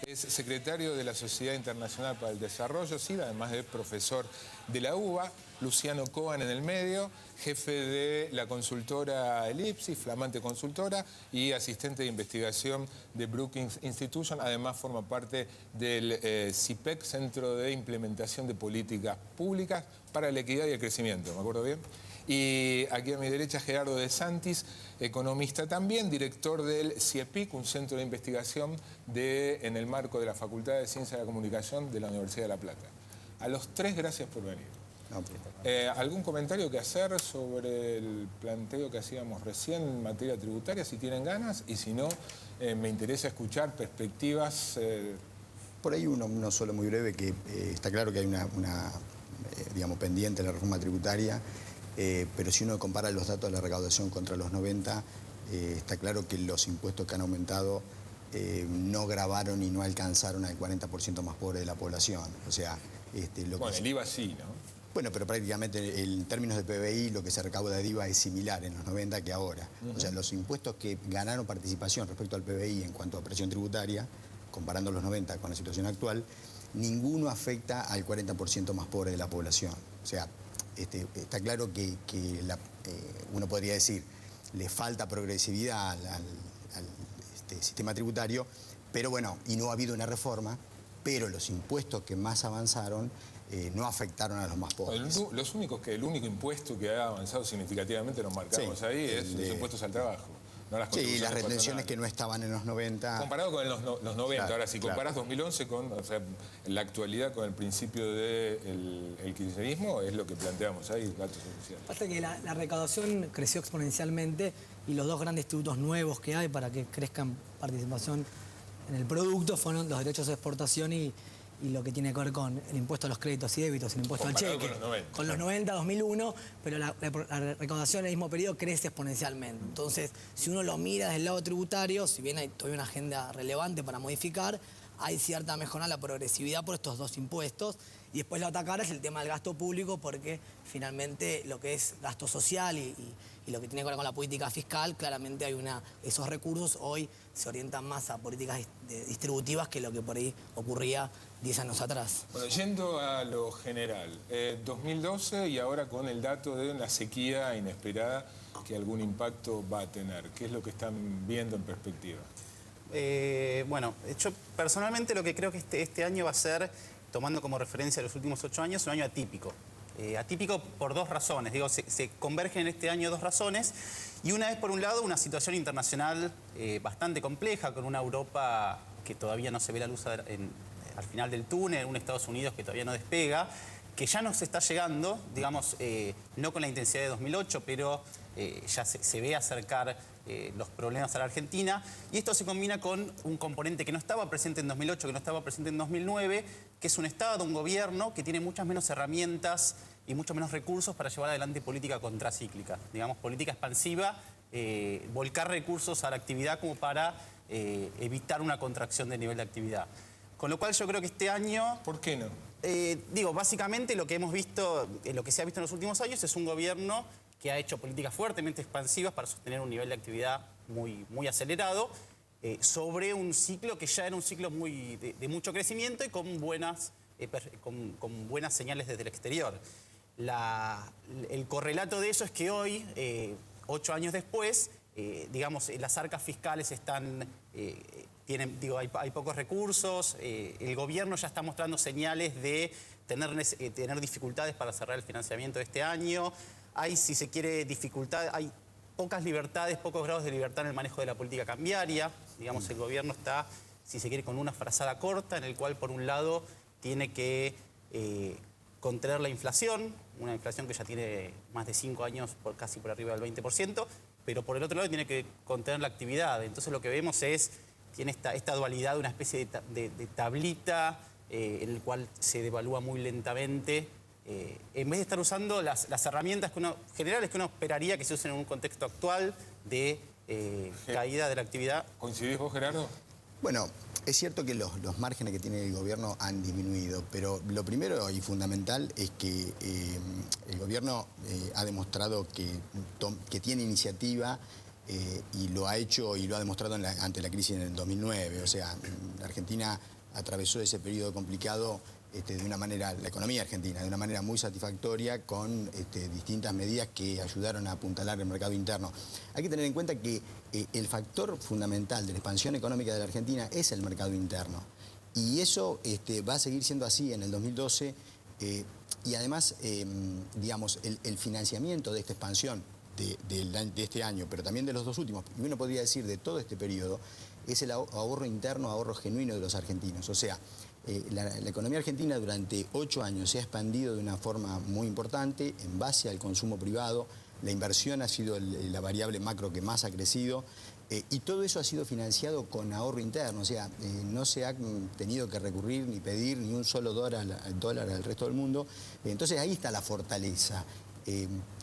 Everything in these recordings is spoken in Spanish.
Es secretario de la Sociedad Internacional para el Desarrollo, SIDA, además de profesor de la UBA. Luciano Cohen en el medio, jefe de la consultora Elipsis, flamante consultora, y asistente de investigación de Brookings Institution. Además forma parte del CIPEC, Centro de Implementación de Políticas Públicas para la Equidad y el Crecimiento, ¿me acuerdo bien? Y aquí a mi derecha Gerardo De Santis, economista también, director del CIEPIC, un centro de investigación en el marco de la Facultad de Ciencias de la Comunicación de la Universidad de La Plata. A los tres, gracias por venir. ¿Algún comentario que hacer sobre el planteo que hacíamos recién en materia tributaria, si tienen ganas? Y si no, me interesa escuchar perspectivas. Por ahí uno solo muy breve, que está claro que hay digamos, pendiente la reforma tributaria, pero si uno compara los datos de la recaudación contra los 90, está claro que los impuestos que han aumentado no gravaron y no alcanzaron al 40% más pobre de la población. O sea, bueno, el IVA sí, ¿no? Bueno, pero prácticamente en términos de PBI lo que se recauda de IVA es similar en los 90 que ahora. O sea, los impuestos que ganaron participación respecto al PBI en cuanto a presión tributaria, comparando los 90 con la situación actual, ninguno afecta al 40% más pobre de la población. O sea, está claro que uno podría decir, le falta progresividad al sistema tributario, pero bueno, y no ha habido una reforma, pero los impuestos que más avanzaron no afectaron a los más pobres. El único impuesto que ha avanzado significativamente, nos marcamos ahí, es los impuestos al trabajo. No las las retenciones personales que no estaban en los 90. Comparado con los 90, claro, ahora si comparás 2011 con la actualidad con el principio del kirchnerismo, es lo que planteamos ahí, datos oficiales. Pasa que la recaudación creció exponencialmente y los dos grandes tributos nuevos que hay para que crezcan participación en el producto fueron los derechos de exportación y lo que tiene que ver con el impuesto a los créditos y débitos, el impuesto al cheque. Con los 90, 2001, pero la recaudación en el mismo periodo crece exponencialmente. Entonces, si uno lo mira desde el lado tributario, si bien hay todavía una agenda relevante para modificar, hay cierta mejora en la progresividad por estos dos impuestos. Y después la otra cara es el tema del gasto público, porque finalmente lo que es gasto social y lo que tiene que ver con la política fiscal, claramente hay esos recursos hoy se orientan más a políticas distributivas que lo que por ahí ocurría 10 años atrás. Bueno, yendo a lo general, 2012 y ahora con el dato de la sequía inesperada que algún impacto va a tener. ¿Qué es lo que están viendo en perspectiva? Bueno, yo personalmente lo que creo que este año va a ser, tomando como referencia los últimos 8 años, un año atípico. Atípico por dos razones. Digo, se convergen en este año dos razones. Y una es, por un lado, una situación internacional bastante compleja, con una Europa que todavía no se ve la luz al final del túnel, un Estados Unidos que todavía no despega, que ya nos está llegando, digamos, no con la intensidad de 2008, pero ya se ve acercar los problemas a la Argentina. Y esto se combina con un componente que no estaba presente en 2008, que no estaba presente en 2009, que es un Estado, un gobierno que tiene muchas menos herramientas y muchos menos recursos para llevar adelante política contracíclica. Digamos, política expansiva, volcar recursos a la actividad como para evitar una contracción del nivel de actividad. Con lo cual yo creo que este año... ¿Por qué no? Digo, básicamente lo que hemos visto, lo que se ha visto en los últimos años es un gobierno que ha hecho políticas fuertemente expansivas para sostener un nivel de actividad muy acelerado, sobre un ciclo que ya era un ciclo de mucho crecimiento y con buenas señales desde el exterior. El correlato de eso es que hoy, 8 años después, digamos, las arcas fiscales están... hay pocos recursos, el gobierno ya está mostrando señales de tener dificultades para cerrar el financiamiento de este año. Hay, si se quiere, dificultades, hay pocas libertades, pocos grados de libertad en el manejo de la política cambiaria. Digamos, el gobierno está, si se quiere, con una frazada corta en el cual, por un lado, tiene que contener la inflación, una inflación que ya tiene más de 5 años casi por arriba del 20%, pero por el otro lado tiene que contener la actividad. Entonces lo que vemos tiene esta dualidad de una especie de tablita en el cual se devalúa muy lentamente, en vez de estar usando las herramientas generales que uno esperaría que se usen en un contexto actual de caída de la actividad. ¿Coincidís vos, Gerardo? Bueno, es cierto que los márgenes que tiene el gobierno han disminuido, pero lo primero y fundamental es que el gobierno ha demostrado que tiene iniciativa y lo ha hecho y lo ha demostrado ante la crisis en el 2009. O sea, la Argentina atravesó ese periodo complicado de una manera, la economía argentina, de una manera muy satisfactoria, con distintas medidas que ayudaron a apuntalar el mercado interno. Hay que tener en cuenta que el factor fundamental de la expansión económica de la Argentina es el mercado interno. Y eso va a seguir siendo así en el 2012. Y además, digamos, el financiamiento de esta expansión de este año, pero también de los dos últimos, y uno podría decir de todo este periodo, es el ahorro interno, ahorro genuino de los argentinos. O sea, la economía argentina durante 8 años se ha expandido de una forma muy importante en base al consumo privado. La inversión ha sido la variable macro que más ha crecido. Y todo eso ha sido financiado con ahorro interno, o sea, no se ha tenido que recurrir ni pedir ni un solo dólar al resto del mundo. Entonces ahí está la fortaleza.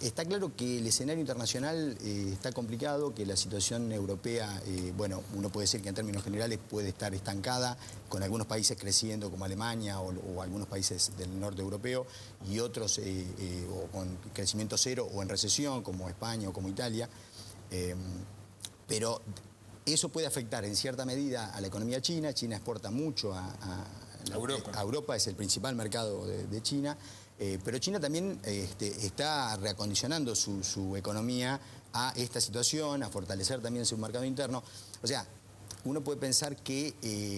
Está claro que el escenario internacional está complicado, que la situación europea, bueno, uno puede decir que en términos generales puede estar estancada, con algunos países creciendo como Alemania o algunos países del norte europeo, y otros o con crecimiento cero o en recesión, como España o como Italia. Pero eso puede afectar en cierta medida a la economía china. China exporta mucho a Europa, es el principal mercado de China. Pero China también está reacondicionando su economía a esta situación, a fortalecer también su mercado interno. O sea, uno puede pensar que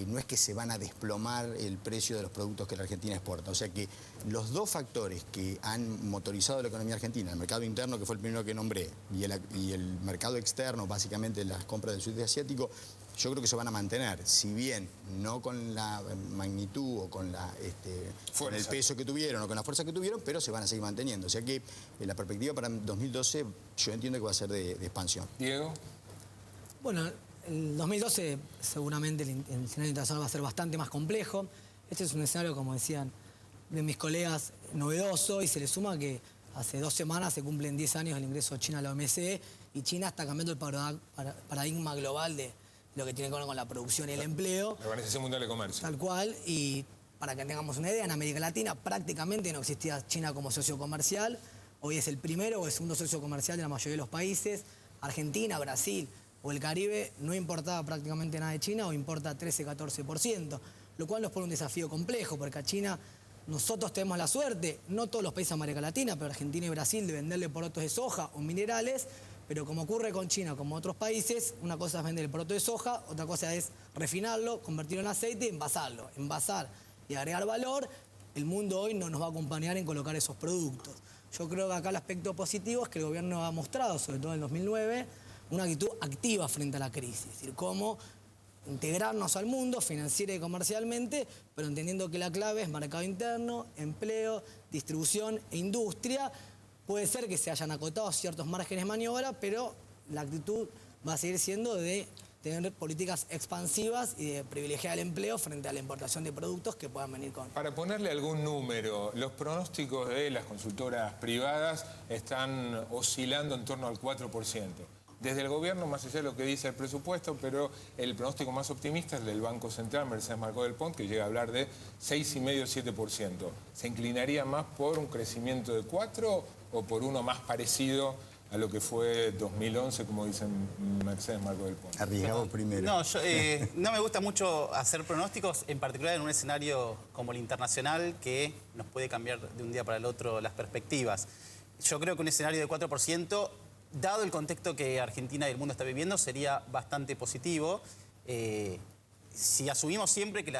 no es que se van a desplomar el precio de los productos que la Argentina exporta. O sea que los dos factores que han motorizado la economía argentina, el mercado interno, que fue el primero que nombré, y el mercado externo, básicamente las compras del sudeste asiático, yo creo que se van a mantener, si bien no con la magnitud o con el peso que tuvieron o con la fuerza que tuvieron, pero se van a seguir manteniendo. O sea que la perspectiva para 2012 yo entiendo que va a ser de expansión. Diego. Bueno, el 2012 seguramente el escenario internacional va a ser bastante más complejo. Este es un escenario, como decían de mis colegas, novedoso, y se le suma que hace 2 semanas se cumplen 10 años del ingreso de China a la OMC, y China está cambiando el paradigma global de lo que tiene que ver con la producción y el empleo. La Organización Mundial de Comercio. Tal cual, y para que tengamos una idea, en América Latina prácticamente no existía China como socio comercial. Hoy es el primero o el segundo socio comercial de la mayoría de los países. Argentina, Brasil o el Caribe no importaba prácticamente nada de China, o importa 13-14%, lo cual nos pone un desafío complejo, porque a China nosotros tenemos la suerte, no todos los países de América Latina, pero Argentina y Brasil, de venderle porotos de soja o minerales. Pero como ocurre con China, como otros países, una cosa es vender el poroto de soja, otra cosa es refinarlo, convertirlo en aceite y envasarlo. Envasar y agregar valor, el mundo hoy no nos va a acompañar en colocar esos productos. Yo creo que acá el aspecto positivo es que el gobierno ha mostrado, sobre todo en el 2009, una actitud activa frente a la crisis. Es decir, cómo integrarnos al mundo financiera y comercialmente, pero entendiendo que la clave es mercado interno, empleo, distribución e industria. Puede ser que se hayan acotado ciertos márgenes de maniobra, pero la actitud va a seguir siendo de tener políticas expansivas y de privilegiar el empleo frente a la importación de productos que puedan venir con... Para ponerle algún número, los pronósticos de las consultoras privadas están oscilando en torno al 4%. Desde el gobierno, más allá de lo que dice el presupuesto, pero el pronóstico más optimista es del Banco Central, Mercedes Marcó del Pont, que llega a hablar de 6,5-7%. ¿Se inclinaría más por un crecimiento de 4% o por uno más parecido a lo que fue 2011, como dicen Mercedes Marcó del Pont? Arriesgado primero. No, no me gusta mucho hacer pronósticos, en particular en un escenario como el internacional, que nos puede cambiar de un día para el otro las perspectivas. Yo creo que un escenario de 4%... dado el contexto que Argentina y el mundo está viviendo, sería bastante positivo. Si asumimos siempre que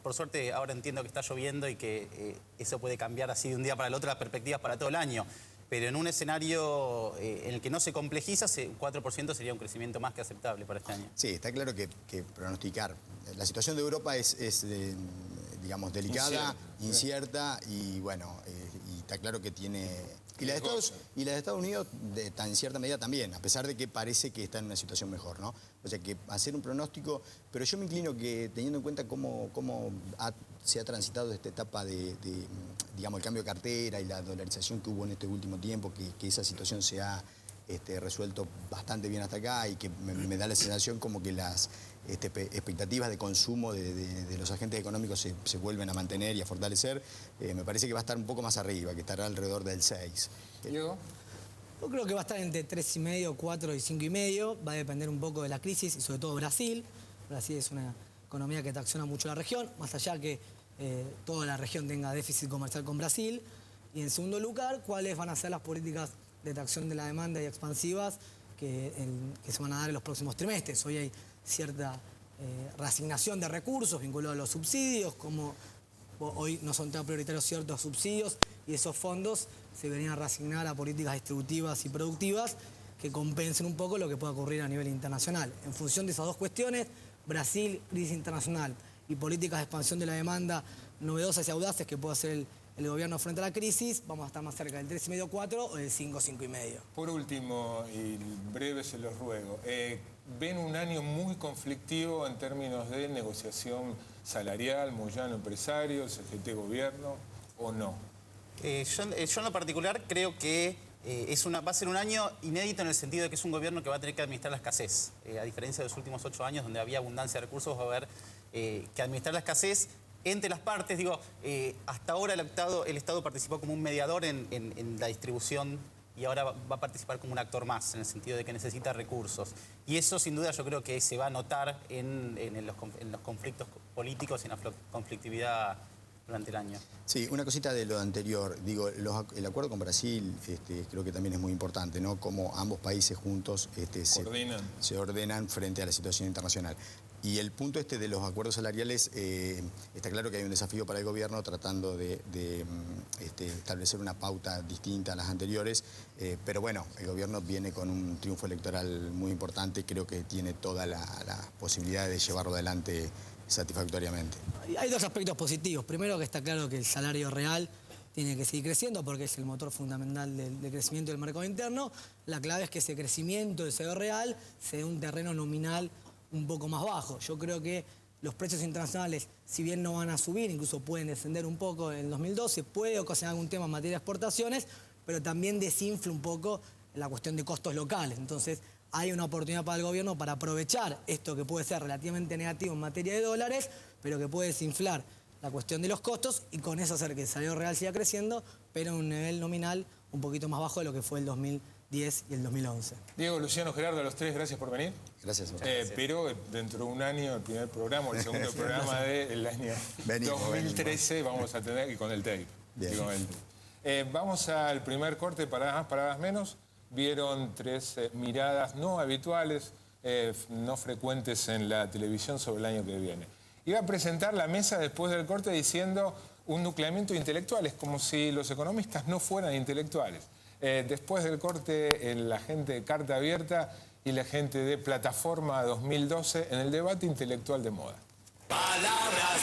por suerte ahora entiendo que está lloviendo y que eso puede cambiar así de un día para el otro las perspectivas para todo el año. Pero en un escenario en el que no se complejiza, 4% sería un crecimiento más que aceptable para este año. Sí, está claro que pronosticar. La situación de Europa es digamos, delicada, incierta y bueno, y está claro que tiene... Y la de Estados Unidos, en cierta medida también, a pesar de que parece que está en una situación mejor, ¿no? O sea, que hacer un pronóstico, pero yo me inclino que, teniendo en cuenta cómo se ha transitado esta etapa digamos, el cambio de cartera y la dolarización que hubo en este último tiempo, que esa situación se ha resuelto bastante bien hasta acá, y que me da la sensación como que las expectativas de consumo de los agentes económicos se vuelven a mantener y a fortalecer. Me parece que va a estar un poco más arriba, que estará alrededor del 6. ¿Diego? Yo creo que va a estar entre 3,5, 4 y 5,5. Va a depender un poco de la crisis y sobre todo Brasil. Brasil es una economía que tracciona mucho la región, más allá que toda la región tenga déficit comercial con Brasil. Y en segundo lugar, cuáles van a ser las políticas de tracción de la demanda y expansivas que se van a dar en los próximos trimestres. Hoy hay cierta reasignación de recursos vinculados a los subsidios, como hoy no son tan prioritarios ciertos subsidios y esos fondos se deberían reasignar a políticas distributivas y productivas que compensen un poco lo que pueda ocurrir a nivel internacional. En función de esas dos cuestiones, Brasil, crisis internacional y políticas de expansión de la demanda novedosas y audaces que pueda hacer el gobierno frente a la crisis, vamos a estar más cerca del 3,5, 4 o del 5, 5,5. Por último, y breve se los ruego, ¿ven un año muy conflictivo en términos de negociación salarial, Moyano empresarios, CGT gobierno o no? Yo en lo particular creo que va a ser un año inédito en el sentido de que es un gobierno que va a tener que administrar la escasez. A diferencia de los últimos 8 años donde había abundancia de recursos, va a haber que administrar la escasez entre las partes. Hasta ahora el Estado participó como un mediador en la distribución y ahora va a participar como un actor más, en el sentido de que necesita recursos. Y eso sin duda yo creo que se va a notar en los conflictos políticos y en la conflictividad durante el año. Sí, una cosita de lo anterior. El acuerdo con Brasil creo que también es muy importante, ¿no? Cómo ambos países juntos se ordenan frente a la situación internacional. Y el punto de los acuerdos salariales, está claro que hay un desafío para el gobierno tratando de establecer una pauta distinta a las anteriores, pero bueno, el gobierno viene con un triunfo electoral muy importante, creo que tiene toda la posibilidad de llevarlo adelante satisfactoriamente. Hay dos aspectos positivos. Primero, que está claro que el salario real tiene que seguir creciendo porque es el motor fundamental del crecimiento del mercado interno. La clave es que ese crecimiento del salario real se dé un terreno nominal un poco más bajo. Yo creo que los precios internacionales, si bien no van a subir, incluso pueden descender un poco en el 2012, puede ocasionar algún tema en materia de exportaciones, pero también desinfla un poco la cuestión de costos locales. Entonces, hay una oportunidad para el gobierno para aprovechar esto que puede ser relativamente negativo en materia de dólares, pero que puede desinflar la cuestión de los costos y con eso hacer que el salario real siga creciendo, pero en un nivel nominal un poquito más bajo de lo que fue el 2010 y el 2011. Diego, Luciano, Gerardo, a los tres, gracias por venir. Gracias. Pero dentro de un año, el primer programa, o el segundo programa del año 2013, vamos a tener, y con el tape. Vamos al primer corte, paradas menos. Vieron tres miradas no habituales, no frecuentes en la televisión sobre el año que viene. Iba a presentar la mesa después del corte diciendo un nucleamiento de intelectuales, como si los economistas no fueran intelectuales. Después del corte, la gente de Carta Abierta y la gente de Plataforma 2012 en el debate intelectual de moda. Palabras